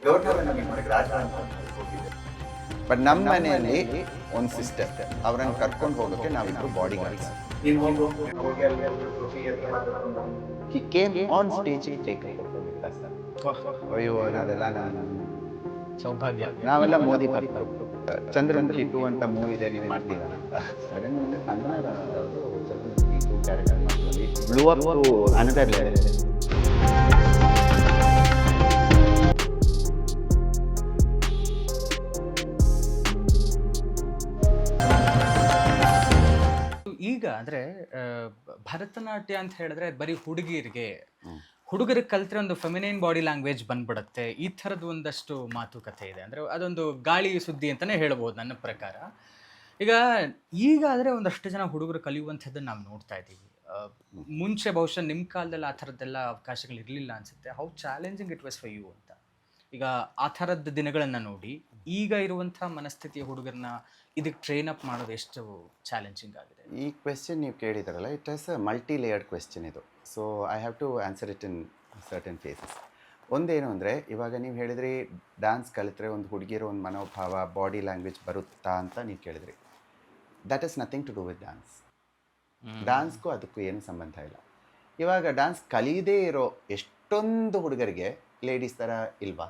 Governor ನಮಗೆ ರಾಜಕಾರಣ ಹೋಗಿದ್ದೆ. ಬಟ್ ನಮ್ಮ ಮನೆಯಲ್ಲಿ ಒಂದು ಸಿಸ್ಟರ್, ಅವ್ರನ್ನ ಕರ್ಕೊಂಡು ಹೋಗೋಕ್ಕೆ ನಾವಿಬ್ರು body guards. He came on stage take ಅಯ್ಯೋ ಅದೆಲ್ಲ ನಾನು ಸೌಭಾಗ್ಯ. ನಾವೆಲ್ಲ ಮೋದಿ ಭಕ್ತರು. ಚಂದ್ರನ್ ಕಿಟ್ಟು ಅಂತ ಮೂವಿ ಇದೆ, ನೀವು ಮಾಡ್ತೀರಾ? ಸಡನ್ ಕನ್ನಡ ಚಂದ್ರನ್ ಕಿಟ್ಟು ಕ್ಯಾರೆಕ್ಟರ್ ಮಾಡ್ತೀವಿ, blew up to another level. ಈಗ ಅಂದ್ರೆ ಭರತನಾಟ್ಯ ಅಂತ ಹೇಳಿದ್ರೆ ಬರೀ ಹುಡುಗರಿಗೆ ಕಲ್ತ್ರೆ ಒಂದು ಫೆಮಿನೈನ್ ಬಾಡಿ ಲ್ಯಾಂಗ್ವೇಜ್ ಬಂದ್ಬಿಡುತ್ತೆ, ಈ ಥರದ್ದು ಒಂದಷ್ಟು ಮಾತುಕತೆ ಇದೆ. ಅಂದರೆ ಅದೊಂದು ಗಾಳಿ ಸುದ್ದಿ ಅಂತಲೇ ಹೇಳ್ಬೋದು ನನ್ನ ಪ್ರಕಾರ. ಈಗ ಆದರೆ ಒಂದಷ್ಟು ಜನ ಹುಡುಗರು ಕಲಿಯುವಂಥದ್ದನ್ನು ನಾವು ನೋಡ್ತಾ ಇದ್ದೀವಿ. ಮುಂಚೆ ಬಹುಶಃ ನಿಮ್ಮ ಕಾಲದಲ್ಲಿ ಆ ಥರದ್ದೆಲ್ಲ ಅವಕಾಶಗಳು ಇರಲಿಲ್ಲ ಅನಿಸುತ್ತೆ. How challenging it was for you ಅಂತ ಈಗ ಆ ಥರದ ದಿನಗಳನ್ನು ನೋಡಿ ಈಗ ಇರುವಂಥ ಮನಸ್ಥಿತಿಯ ಹುಡುಗರನ್ನ ಇದಕ್ಕೆ ಟ್ರೈನ್ ಅಪ್ ಮಾಡೋದು ಎಷ್ಟು ಚಾಲೆಂಜಿಂಗ್ ಆಗಿದೆ? ಈ ಕ್ವೆಶ್ಚನ್ ನೀವು ಕೇಳಿದಾರಲ್ಲ, it is a multi layered question ಇದು. So I have to answer it in certain phases. ಒಂದೇನು ಅಂದರೆ, ಇವಾಗ ನೀವು ಹೇಳಿದ್ರಿ ಡ್ಯಾನ್ಸ್ ಕಲಿತ್ರೆ ಒಂದು ಹುಡುಗಿರೋ ಒಂದು ಮನೋಭಾವ, ಬಾಡಿ ಲ್ಯಾಂಗ್ವೇಜ್ ಬರುತ್ತಾ ಅಂತ ನೀವು ಕೇಳಿದ್ರಿ. That is nothing to do with dance. ಡ್ಯಾನ್ಸ್ಗೂ ಅದಕ್ಕೂ ಏನು ಸಂಬಂಧ ಇಲ್ಲ. ಇವಾಗ ಡ್ಯಾನ್ಸ್ ಕಲಿಯದೇ ಇರೋ ಎಷ್ಟೊಂದು ಹುಡುಗರಿಗೆ ಲೇಡೀಸ್ ಥರ ಇಲ್ವಾ?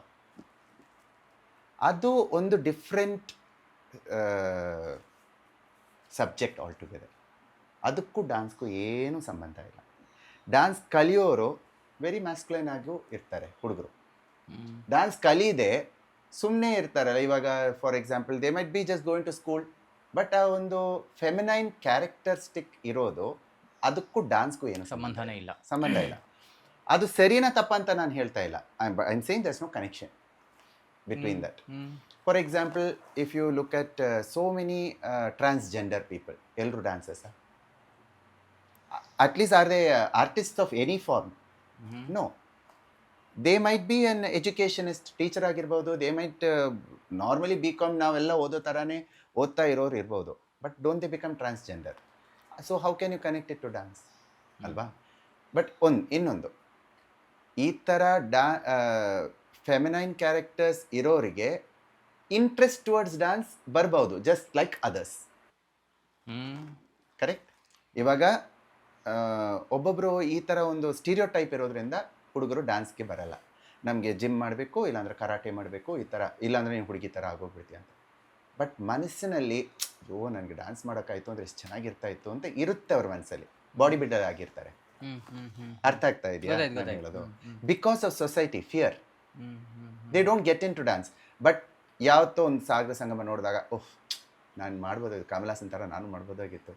ಅದು ಒಂದು ಡಿಫ್ರೆಂಟ್ ಸಬ್ಜೆಕ್ಟ್ ಆಲ್ ಟುಗೆದರ್. ಅದಕ್ಕೂ ಡ್ಯಾನ್ಸ್ಗೂ ಏನೂ ಸಂಬಂಧ ಇಲ್ಲ. ಡ್ಯಾನ್ಸ್ ಕಲಿಯೋರು ವೆರಿ ಮ್ಯಾಸ್ಕ್ಲೈನ್ ಆಗೂ ಇರ್ತಾರೆ ಹುಡುಗರು. ಡ್ಯಾನ್ಸ್ ಕಲಿಯದೆ ಸುಮ್ಮನೆ ಇರ್ತಾರಲ್ಲ, ಇವಾಗ for example they might be just going to school, but ಆ ಒಂದು ಫೆಮಿನೈನ್ ಕ್ಯಾರೆಕ್ಟರಿಸ್ಟಿಕ್ ಇರೋದು ಅದಕ್ಕೂ ಡ್ಯಾನ್ಸ್ಗೂ ಏನು ಸಂಬಂಧ ಇಲ್ಲ. ಅದು ಸರಿನಾ ತಪ್ಪ ಅಂತ ನಾನು ಹೇಳ್ತಾ ಇಲ್ಲ. I am saying there is no connection between that. For example, if you look at so many transgender people, elru dancers, at least are they artists of any form? No. They might be an educationist, teacher ಆಗಿರ್ಬೋದು, they might normally become ನಾವೆಲ್ಲ ಓದೋ ಥರನೇ ಓದ್ತಾ ಇರೋರು ಇರ್ಬೋದು, but don't they become transgender. So how can you connect it to dance ಅಲ್ವಾ? But ಇನ್ನೊಂದು, ಈ ಥರ ಫೆಮಿನೈನ್ ಕ್ಯಾರೆಕ್ಟರ್ಸ್ ಇರೋರಿಗೆ ಇಂಟ್ರೆಸ್ಟ್ ಟುವರ್ಡ್ಸ್ ಡ್ಯಾನ್ಸ್ ಬರ್ಬೋದು, ಜಸ್ಟ್ ಲೈಕ್ ಅದರ್ಸ್. ಕರೆಕ್ಟ್? ಇವಾಗ ಒಬ್ಬೊಬ್ಬರು ಈ ಥರ ಒಂದು ಸ್ಟೀರಿಯೋ ಟೈಪ್ ಇರೋದ್ರಿಂದ ಹುಡುಗರು ಡ್ಯಾನ್ಸ್ಗೆ ಬರಲ್ಲ. ನಮಗೆ ಜಿಮ್ ಮಾಡಬೇಕು, ಇಲ್ಲಾಂದ್ರೆ ಕರಾಟೆ ಮಾಡಬೇಕು, ಈ ಥರ, ಇಲ್ಲಾಂದರೆ ನೀವು ಹುಡುಗಿ ಥರ ಆಗೋಗ್ಬಿಡ್ತೀವಿ ಅಂತ. ಬಟ್ ಮನಸ್ಸಿನಲ್ಲಿ ಓ ನನಗೆ ಡ್ಯಾನ್ಸ್ ಮಾಡೋಕ್ಕಾಯ್ತು ಅಂದರೆ ಎಷ್ಟು ಚೆನ್ನಾಗಿರ್ತಾಯಿತ್ತು ಅಂತ ಇರುತ್ತೆ ಅವ್ರ ಮನಸ್ಸಲ್ಲಿ. ಬಾಡಿ ಬಿಲ್ಡರ್ ಆಗಿರ್ತಾರೆ. ಅರ್ಥ ಆಗ್ತಾ ಇದೆಯಾ ನಾನು ಹೇಳೋದು? Because of society fear, they don't get into dance. But ಯಾವತ್ತೋ ಒಂದು ಸಾಗರ ಸಂಗಮ ನೋಡಿದಾಗ ಓಹ್ ನಾನು ಮಾಡ್ಬೋದಾಗಿತ್ತು, ಕಮಲಾಸನ್ ಥರ ನಾನು ಮಾಡ್ಬೋದಾಗಿತ್ತು,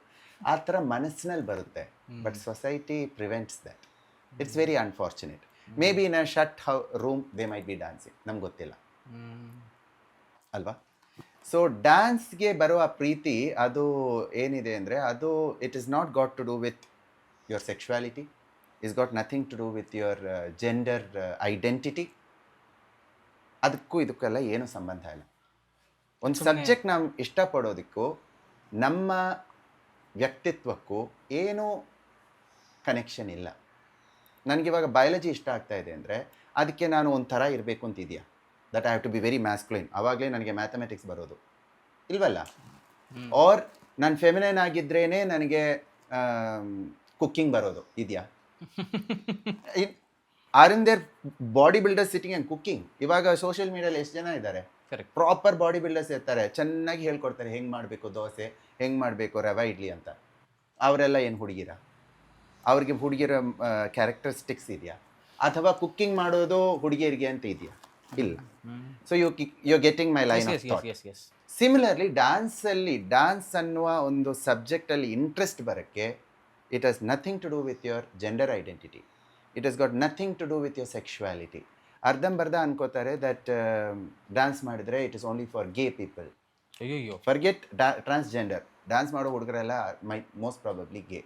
ಆ ಥರ ಮನಸ್ಸಿನಲ್ಲಿ ಬರುತ್ತೆ. But society prevents that. It's very unfortunate. May be in a shut room they might B dancing, ನಮ್ಗೆ ಗೊತ್ತಿಲ್ಲ ಅಲ್ವಾ? ಸೊ ಡ್ಯಾನ್ಸ್ಗೆ ಬರುವ ಪ್ರೀತಿ ಅದು ಏನಿದೆ ಅಂದರೆ, ಅದು it is not got to do with your sexuality, is got nothing to do with your gender identity. ಅದಕ್ಕೂ ಇದಕ್ಕೆಲ್ಲ ಏನೂ ಸಂಬಂಧ ಇಲ್ಲ. ಒಂದು ಸಬ್ಜೆಕ್ಟ್ ನಾವು ಇಷ್ಟಪಡೋದಕ್ಕೂ ನಮ್ಮ ವ್ಯಕ್ತಿತ್ವಕ್ಕೂ ಏನೂ ಕನೆಕ್ಷನ್ ಇಲ್ಲ. ನನಗಿವಾಗ ಬಯಾಲಜಿ ಇಷ್ಟ ಆಗ್ತಾ ಇದೆ ಅಂದರೆ ಅದಕ್ಕೆ ನಾನು ಒಂಥರ ಇರಬೇಕು ಅಂತಿದೆಯಾ? That I have to be very masculine, ಆವಾಗಲೇ ನನಗೆ ಮ್ಯಾಥಮೆಟಿಕ್ಸ್ ಬರೋದು ಇಲ್ವಲ್ಲ? ಆರ್ ನಾನು ಫೆಮಿನೈನ್ ಆಗಿದ್ರೇ ನನಗೆ ಕುಕ್ಕಿಂಗ್ ಬರೋದು ಇದೆಯಾ? Are in there body builders sitting and cooking? ಇವಾಗ ಸೋಷಿಯಲ್ ಮೀಡಿಯಲ್ಲಿ ಎಷ್ಟು ಜನ ಇದ್ದಾರೆ, ಪ್ರಾಪರ್ ಬಾಡಿ ಬಿಲ್ಡರ್ಸ್ ಇರ್ತಾರೆ, ಚೆನ್ನಾಗಿ ಹೇಳ್ಕೊಡ್ತಾರೆ ಹೆಂಗೆ ಮಾಡಬೇಕು ದೋಸೆ, ಹೆಂಗೆ ಮಾಡಬೇಕು ರವೆ ಇಡ್ಲಿ ಅಂತ. ಅವರೆಲ್ಲ ಏನು ಹುಡುಗಿರ? ಅವ್ರಿಗೆ ಹುಡುಗಿರ ಕ್ಯಾರೆಕ್ಟರಿಸ್ಟಿಕ್ಸ್ ಇದೆಯಾ? ಅಥವಾ ಕುಕ್ಕಿಂಗ್ ಮಾಡೋದು ಹುಡುಗಿಯರಿಗೆ ಅಂತ ಇದೆಯಾ? ಇಲ್ಲ. So you getting my line of thought. Similarly ಡ್ಯಾನ್ಸಲ್ಲಿ, ಡ್ಯಾನ್ಸ್ ಅನ್ನುವ ಒಂದು ಸಬ್ಜೆಕ್ಟಲ್ಲಿ ಇಂಟ್ರೆಸ್ಟ್ ಬರೋಕ್ಕೆ it has nothing to do with your gender identity. It has got nothing to do with your sexuality. ಅರ್ಧಂಬರ್ಧ ಅನ್ಕೋತಾರೆ ದಟ್ ಡ್ಯಾನ್ಸ್ ಮಾಡಿದರೆ it is only for gay people. Forget transgender. Dance ಮಾಡೋ ಹುಡುಗರೆಲ್ಲ most probably gay.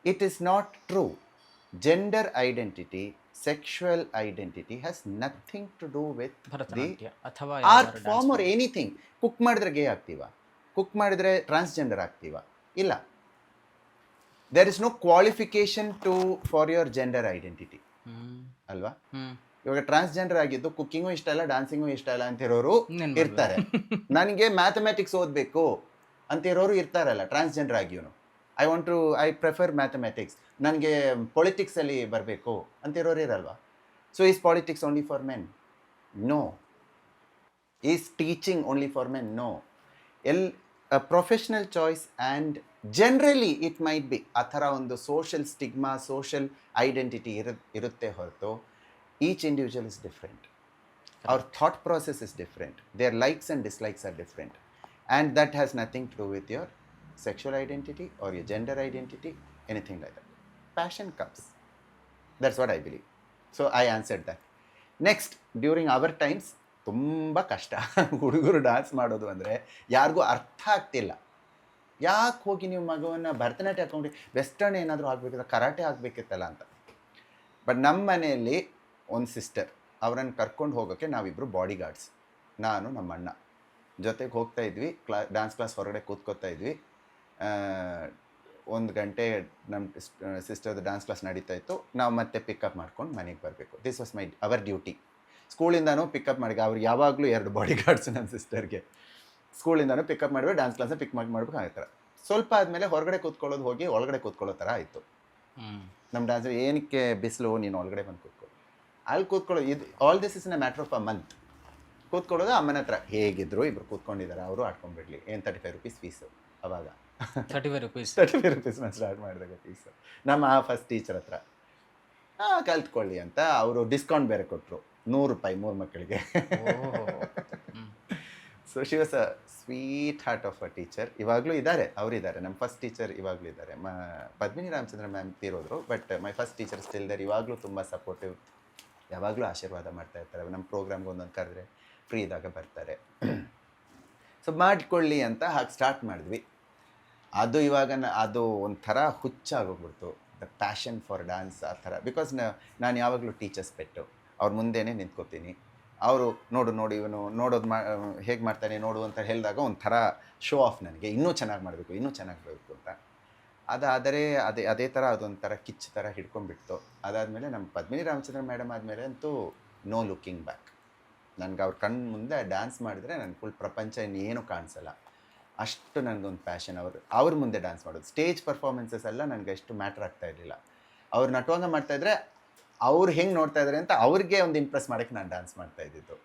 It is not true. Gender identity, sexual identity has nothing to do with the art form or anything. Cook ಮಾಡಿದ್ರೆ ಗೇ ಆಗ್ತೀವಾ? Cook ಮಾಡಿದ್ರೆ transgender ಆಗ್ತೀವಾ? ಇಲ್ಲ. there is no qualification for your gender identity. ಅಲ್ವಾ? ಇವಾಗ transgender ಆಗಿದ್ದು cooking ಇಷ್ಟ ಇಲ್ಲ, dancing ಇಷ್ಟ ಇಲ್ಲ ಅಂತಿರೋರು ಇನ್ನೇನ್ ಇರ್ತಾರೆ. ನನಗೆ ಮ್ಯಾಥಮೆಟಿಕ್ಸ್ ಓದಬೇಕು ಅಂತಿರೋರು ಇರ್ತಾರಲ್ಲ ಟ್ರಾನ್ಸ್ಜೆಂಡರ್ ಆಗಿಯೂ. ಐ ಪ್ರಿಫರ್ ಮ್ಯಾಥಮೆಟಿಕ್ಸ್, ನನಗೆ ಪೊಲಿಟಿಕ್ಸಲ್ಲಿ ಬರಬೇಕು ಅಂತಿರೋರು ಇರಲ್ವಾ. So is politics only for men? No. Is teaching only for men? No. Professional choice and generally it might be ಆ ಥರ ಒಂದು ಸೋಷಲ್ ಸ್ಟಿಗ್ಮಾ, ಸೋಷಲ್ ಐಡೆಂಟಿಟಿ ಇರುತ್ತೆ ಹೊರತು each individual is different. Our thought process is different. Their likes and dislikes are different. And that has nothing to do with your sexual identity or your gender identity, anything like that. Passion comes. That's what I believe. So I answered that. Next, during our times, ತುಂಬ ಕಷ್ಟ ಹುಡುಗರು dance ಮಾಡೋದು ಅಂದರೆ ಯಾರಿಗೂ ಅರ್ಥ ಆಗ್ತಿಲ್ಲ. ಯಾಕೆ ಹೋಗಿ ನೀವು ಮಗುವನ್ನು ಭರತನಾಟ್ಯ ಹಾಕೊಂಡು ವೆಸ್ಟರ್ನ್ ಏನಾದರೂ ಆಗಬೇಕಿಲ್ಲ, ಕರಾಟೆ ಆಗಬೇಕಿತ್ತಲ್ಲ ಅಂತ. ಬಟ್ ನಮ್ಮ ಮನೆಯಲ್ಲಿ ಒಂದು ಸಿಸ್ಟರ್, ಅವರನ್ನು ಕರ್ಕೊಂಡು ಹೋಗೋಕ್ಕೆ ನಾವಿಬ್ಬರು ಬಾಡಿ ಗಾರ್ಡ್ಸ್, ನಾನು ನಮ್ಮ ಅಣ್ಣ ಜೊತೆಗೆ ಹೋಗ್ತಾ ಇದ್ವಿ. ಡ್ಯಾನ್ಸ್ ಕ್ಲಾಸ್ ಹೊರಗಡೆ ಕೂತ್ಕೋತಾ ಇದ್ವಿ. 1 ಗಂಟೆ ನಮ್ಮ ಸಿಸ್ಟರ್ದು ಡ್ಯಾನ್ಸ್ ಕ್ಲಾಸ್ ನಡೀತಾ ಇತ್ತು. ನಾವು ಮತ್ತೆ ಪಿಕಪ್ ಮಾಡ್ಕೊಂಡು ಮನೆಗೆ ಬರಬೇಕು. This was our duty. ಸ್ಕೂಲಿಂದನೂ ಪಿಕಪ್ ಮಾಡಿ, ಅವ್ರು ಯಾವಾಗಲೂ 2 ಬಾಡಿ ಗಾರ್ಡ್ಸ್ ನನ್ನ ಸಿಸ್ಟರ್ಗೆ. ಸ್ಕೂಲಿಂದನೂ ಪಿಕಪ್ ಮಾಡಿದ್ರೆ ಡ್ಯಾನ್ಸ್ ಕ್ಲಾಸ್ನ ಪಿಕ್ ಮಾಡಬೇಕು ಆ ಥರ. ಸ್ವಲ್ಪ ಆದಮೇಲೆ ಹೊರಗಡೆ ಕೂತ್ಕೊಳ್ಳೋದು ಹೋಗಿ ಒಳಗಡೆ ಕೂತ್ಕೊಳ್ಳೋ ಥರ ಆಯಿತು. ನಮ್ಮ ಡ್ಯಾನ್ಸರ್ ಏನಕ್ಕೆ ಬಿಸಿಲು, ನೀನು ಒಳಗಡೆ ಬಂದು ಕೂತ್ಕೊಳ್ಳೋ, ಅಲ್ಲಿ ಕೂತ್ಕೊಳ್ಳೋದು. ಇದು all this is in a matter of a month. ಕೂತ್ಕೊಳ್ಳೋದು ಅಮ್ಮನ ಹತ್ರ. ಹೇಗಿದ್ರು ಇಬ್ಬರು ಕೂತ್ಕೊಂಡಿದ್ದಾರೆ, ಅವರು ಆಡ್ಕೊಂಡ್ಬಿಡ್ಲಿ. ಏನು 35 ರೂಪೀಸ್ ಫೀಸು ಅವಾಗ. 35 ರೂಪೀಸ್ ನಾನು ಸ್ಟಾರ್ಟ್ ಮಾಡಿದಾಗ ಫೀಸು ನಮ್ಮ ಫಸ್ಟ್ ಟೀಚರ್ ಹತ್ರ. ಕಲ್ತ್ಕೊಳ್ಳಿ ಅಂತ ಅವರು ಡಿಸ್ಕೌಂಟ್ ಬೇರೆ ಕೊಟ್ಟರು, 100 ರೂಪಾಯಿ 3 ಮಕ್ಕಳಿಗೆ. So she was a sweetheart of a teacher. ಇವಾಗಲೂ ಇದ್ದಾರೆ, ಅವರಿದ್ದಾರೆ. ನಮ್ಮ ಫಸ್ಟ್ ಟೀಚರ್ ಇವಾಗಲೂ ಇದ್ದಾರೆ. ಪದ್ಮಿನಿ ರಾಮಚಂದ್ರ ಮ್ಯಾಮ್ ತೀರೋದ್ರು, but my first teacher still there. ಇವಾಗಲೂ ತುಂಬ ಸಪೋರ್ಟಿವ್, ಯಾವಾಗಲೂ ಆಶೀರ್ವಾದ ಮಾಡ್ತಾ ಇರ್ತಾರೆ. ನಮ್ಮ ಪ್ರೋಗ್ರಾಮ್ಗೆ ಒಂದೊಂದು ಕರೆದ್ರೆ ಫ್ರೀ ಇದ್ದಾಗ ಬರ್ತಾರೆ. ಸೊ ಮಾಡಿಕೊಳ್ಳಿ ಅಂತ ಹಾಗೆ ಸ್ಟಾರ್ಟ್ ಮಾಡಿದ್ವಿ. ಅದು ಇವಾಗ ಅದು ಒಂಥರ ಹುಚ್ಚಾಗೋಗ್ಬಿಡ್ತು, ದ ಪ್ಯಾಷನ್ ಫಾರ್ ಡ್ಯಾನ್ಸ್ ಆ ಥರ. ಬಿಕಾಸ್ ನಾನು ಯಾವಾಗಲೂ ಟೀಚರ್ಸ್ ಪೆಟ್ಟು, ಅವ್ರ ಮುಂದೆನೇ ನಿಂತ್ಕೋತೀನಿ. ಅವರು ನೋಡು ಇವನು ನೋಡೋದು ಹೇಗೆ ಮಾಡ್ತಾನೆ ನೋಡು ಅಂತ ಹೇಳಿದಾಗ ಒಂಥರ ಶೋ ಆಫ್ ನನಗೆ, ಇನ್ನೂ ಚೆನ್ನಾಗಿ ಮಾಡಬೇಕು ಅಂತ. ಅದಾದರೆ ಅದೇ ಥರ ಅದೊಂಥರ ಕಿಚ್ಚು ಥರ ಹಿಡ್ಕೊಂಡ್ಬಿಡ್ತು. ಅದಾದಮೇಲೆ ನಮ್ಮ ಪದ್ಮಿನಿ ರಾಮಚಂದ್ರ ಮೇಡಮ್ ಆದಮೇಲೆ ಅಂತೂ ನೋ ಲುಕ್ಕಿಂಗ್ ಬ್ಯಾಕ್. ನನಗೆ ಅವ್ರ ಕಣ್ಣು ಮುಂದೆ ಡ್ಯಾನ್ಸ್ ಮಾಡಿದರೆ ನನ್ನ ಫುಲ್ ಪ್ರಪಂಚ ಇನ್ನೇನು ಕಾಣಿಸಲ್ಲ. ಅಷ್ಟು ನನಗೊಂದು ಪ್ಯಾಷನ್ ಅವ್ರ ಮುಂದೆ ಡ್ಯಾನ್ಸ್ ಮಾಡೋದು. ಸ್ಟೇಜ್ ಪರ್ಫಾರ್ಮೆನ್ಸಸ್ ಎಲ್ಲ ನನಗೆ ಅಷ್ಟು ಮ್ಯಾಟ್ರ್ ಆಗ್ತಾ ಇರಲಿಲ್ಲ. ಅವ್ರು ನಟುವಂಗ ಮಾಡ್ತಾಯಿದ್ರೆ ಅವ್ರು ಹೆಂಗೆ ನೋಡ್ತಾ ಇದ್ದಾರೆ ಅಂತ ಅವ್ರಿಗೆ ಒಂದು ಇಂಪ್ರೆಸ್ ಮಾಡೋಕ್ಕೆ ನಾನು ಡ್ಯಾನ್ಸ್ ಮಾಡ್ತಾ ಇದ್ದಿದ್ದು,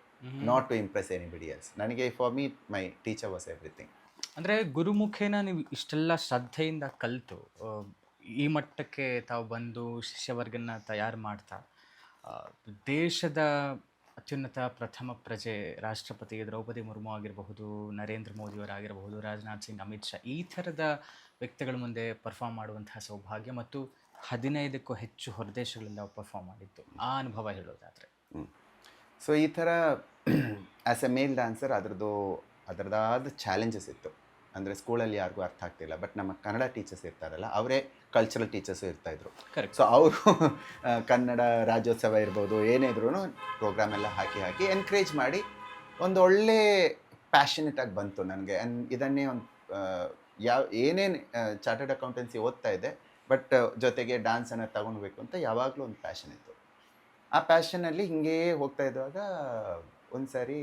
not to impress anybody else. ನನಗೆ for me my teacher was everything. ಅಂದರೆ ಗುರುಮುಖೇನ ನೀವು ಇಷ್ಟೆಲ್ಲ ಶ್ರದ್ಧೆಯಿಂದ ಕಲಿತು ಈ ಮಟ್ಟಕ್ಕೆ ತಾವು ಬಂದು ಶಿಷ್ಯವರ್ಗನ ತಯಾರು ಮಾಡ್ತಾ ದೇಶದ ಅತ್ಯುನ್ನತ ಪ್ರಥಮ ಪ್ರಜೆ ರಾಷ್ಟ್ರಪತಿ ದ್ರೌಪದಿ ಮುರ್ಮು ಆಗಿರಬಹುದು, ನರೇಂದ್ರ ಮೋದಿಯವರಾಗಿರಬಹುದು, ರಾಜನಾಥ್ ಸಿಂಗ್, ಅಮಿತ್ ಶಾ, ಈ ಥರದ ವ್ಯಕ್ತಿಗಳ ಮುಂದೆ ಪರ್ಫಾರ್ಮ್ ಮಾಡುವಂತಹ ಸೌಭಾಗ್ಯ ಮತ್ತು 15ಕ್ಕೂ ಹೆಚ್ಚು ಹೊರದೇಶಗಳಿಂದ ಪರ್ಫಾರ್ಮ್ ಮಾಡಿತ್ತು. ಆ ಅನುಭವ ಹೇಳೋದಾದರೆ ಸೊ ಈ ಥರ ಆ್ಯಸ್ ಎ ಮೇಲ್ ಡ್ಯಾನ್ಸರ್ ಅದರದಾದ ಚಾಲೆಂಜಸ್ ಇತ್ತು. ಅಂದರೆ ಸ್ಕೂಲಲ್ಲಿ ಯಾರಿಗೂ ಅರ್ಥ ಆಗ್ತಿಲ್ಲ. ಬಟ್ ನಮ್ಮ ಕನ್ನಡ ಟೀಚರ್ಸ್ ಇರ್ತಾರಲ್ಲ, ಅವರೇ ಕಲ್ಚರಲ್ ಟೀಚರ್ಸು ಇರ್ತಾಯಿದ್ರು. ಸೊ ಅವರು ಕನ್ನಡ ರಾಜ್ಯೋತ್ಸವ ಇರ್ಬೋದು, ಏನೇ ಇದ್ರೂ ಪ್ರೋಗ್ರಾಮ್ ಎಲ್ಲ ಹಾಕಿ ಎನ್ಕರೇಜ್ ಮಾಡಿ ಒಂದು ಒಳ್ಳೆ ಪ್ಯಾಷನೇಟಾಗಿ ಬಂತು ನನಗೆ. ಇದನ್ನೇ ಒಂದು ಏನೇನು ಚಾರ್ಟರ್ಡ್ ಅಕೌಂಟೆನ್ಸಿ ಓದ್ತಾ ಇದ್ದೆ, ಬಟ್ ಜೊತೆಗೆ ಡ್ಯಾನ್ಸನ್ನು ತಗೊಳ್ಬೇಕು ಅಂತ ಯಾವಾಗಲೂ ಒಂದು ಪ್ಯಾಷನ್ ಇತ್ತು. ಆ ಪ್ಯಾಷನಲ್ಲಿ ಹಿಂಗೇ ಹೋಗ್ತಾ ಇದ್ದಾಗ ಒಂದು ಸಾರಿ